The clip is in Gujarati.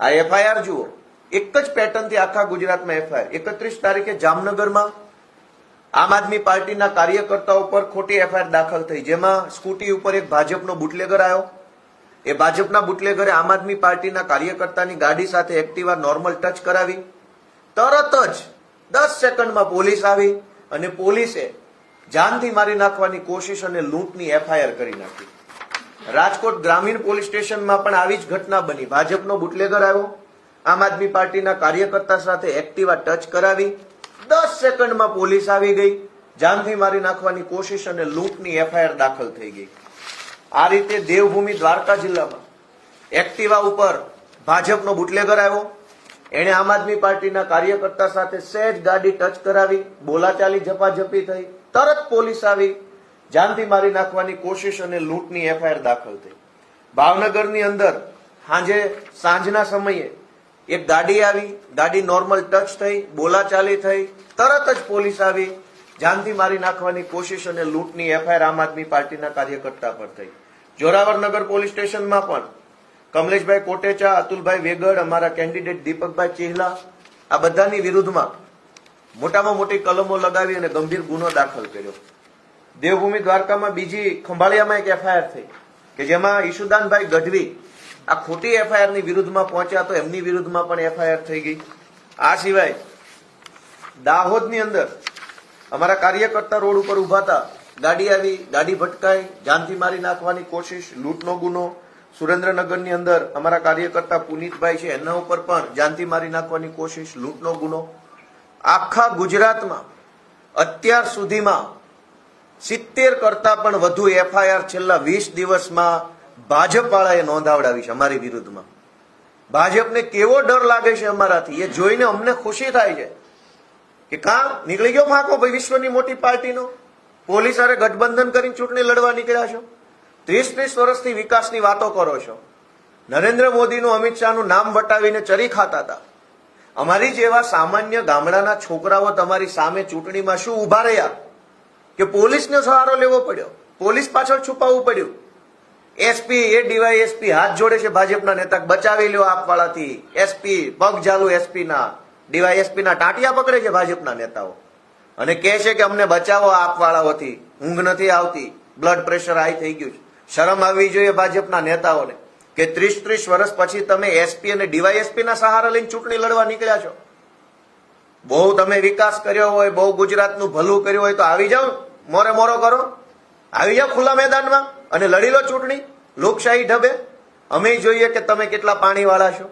આ એફઆઈઆર જુઓ, એક જ પેટર્નથી આખા ગુજરાતમાં એફઆઈઆર. 31 તારીખે જામનગરમાં આમ આદમી પાર્ટીના કાર્યકર્તાઓ પર ખોટી એફઆઈઆર દાખલ થઈ, જેમાં સ્કૂટી ઉપર એક ભાજપનો બુટલેગર આવ્યો. એ ભાજપના બુટલેગરે આમ આદમી પાર્ટીના કાર્યકર્તાની ગાડી સાથે એક્ટિવા નોર્મલ ટચ કરાવી. તરત જ 10 સેકન્ડમાં પોલીસ આવી અને પોલીસે જાનથી મારી નાખવાની કોશિશ અને લૂંટની એફઆઈઆર કરી નાખી. રાજકોટ ગ્રામીણ પોલીસ સ્ટેશનમાં પણ આવી જ ઘટના બની. ભાજપનો બુટલેગર આવ્યો, આમ આદમી પાર્ટીના કાર્યકર્તા સાથે એક્ટિવા ટચ કરાવી. 10 સેકન્ડમાં પોલીસ આવી ગઈ, જાનથી મારી નાખવાની કોશિશ અને લૂંટની એફઆઈઆર દાખલ થઈ ગઈ. આ રીતે દેવભૂમિ દ્વારકા જિલ્લામાં એક્ટિવા ઉપર ભાજપનો બુટલેગર આવ્યો, એણે આમ આદમી પાર્ટીના કાર્યકર્તા સાથે સહેજ ગાડી ટચ કરાવી, બોલાચાલી ઝપાઝપી થઈ. તરત પોલીસ આવી, જાનથી મારી નાખવાની કોશિશ અને લૂંટની એફઆઈઆર દાખલ થઈ. ભાવનગરની અંદર સાંજના સમયે એક ગાડી આવી, ગાડી નોર્મલ ટચ થઈ, બોલાચાલી થઈ. તરત જ પોલીસ આવી, જાનથી મારી નાખવાની કોશિશ અને લૂંટની એફઆઈઆર આમ આદમી પાર્ટીના કાર્યકર્તા પર થઈ. જોરાવરનગર પોલીસ સ્ટેશનમાં પણ કમલેશભાઈ કોટેચા, અતુલભાઈ વેગડ, અમારા કેન્ડિડેટ દીપકભાઈ ચેહલા, આ બધાની વિરુદ્ધમાં મોટામાં મોટી કલમો લગાવી અને ગંભીર ગુનો દાખલ કર્યો. દેવભૂમિ દ્વારકામાં બીજી ખંભાળિયામાં એક એફઆઈઆર થઈ કે જેમાં ઈશુદાનભાઈ ગઢવી આ ખોટી એફઆઈઆરની વિરુદ્ધમાં પહોંચ્યા, તો એમની વિરુદ્ધમાં પણ એફઆઈઆર થઈ ગઈ. આ સિવાય દાહોદની અંદર અમારા કાર્યકર્તા રોડ ઉપર ઉભા હતા, ગાડી આવી, ગાડી ભટકાઈ, જાનથી મારી નાખવાની કોશિશ, લૂંટનો ગુનો. સુરેન્દ્રનગરની અંદર અમારા કાર્યકર્તા પુનિતભાઈ છે, એના ઉપર પણ જાનથી મારી નાખવાની કોશિશ, લૂંટનો ગુનો. આખા ગુજરાતમાં અત્યાર સુધીમાં 70 કરતા પણ વધુ એફઆઈઆર છેલ્લા 20 દિવસમાં ભાજપવાળાએ નોંધાવડાવી છે અમારી વિરુદ્ધમાં. ભાજપને કેવો ડર લાગે છે અમારાથી, એ જોઈને અમને ખુશી થાય છે કે કાં નીકળી ગયો ફાંકો ભાઈ વિશ્વની મોટી પાર્ટીનો. પોલીસ હારે ગઠબંધન કરીને ચૂંટણી લડવા નીકળ્યા છો. 30 વર્ષથી વિકાસની વાતો કરો છો. નરેન્દ્ર મોદીનું, અમિત શાહનું નામ વટાવીને ચરી ખાતા હતા. અમારી જેવા સામાન્ય ગામડાના છોકરાઓ તમારી સામે ચૂંટણીમાં શું ઉભા રહ્યા કે પોલીસનો સહારો લેવો પડ્યો, પોલીસ પાછળ છુપાવવું પડ્યું. એસપી એ ડીવાયએસપી હાથ જોડે છે ભાજપના નેતા, બચાવી લ્યો આપવાળાથી. એસપી પગ ચાલુ, એસપીના ડીવાયએસપીના ટાંટિયા પકડે છે ભાજપના નેતાઓ અને કહે છે કે અમને બચાવો આપવાળાઓથી, ઊંઘ નથી આવતી, બ્લડ પ્રેશર હાઈ થઈ ગયું છે. શરમ આવવી જોઈએ ભાજપના નેતાઓને કે 30 વર્ષ પછી તમે એસપી અને ડીવાયએસપી ના સહારા લઈને ચૂંટણી લડવા નીકળ્યા છો. બહુ તમે વિકાસ કર્યો હોય, બહુ ગુજરાતનું ભલું કર્યું હોય તો આવી જાઓ, મોરે મોરો કરો, આવી જાઓ ખુલ્લા મેદાનમાં અને લડી લો ચૂંટણી લોકશાહી ઢબે. અમે જોઈએ કે તમે કેટલા પાણીવાળા છો.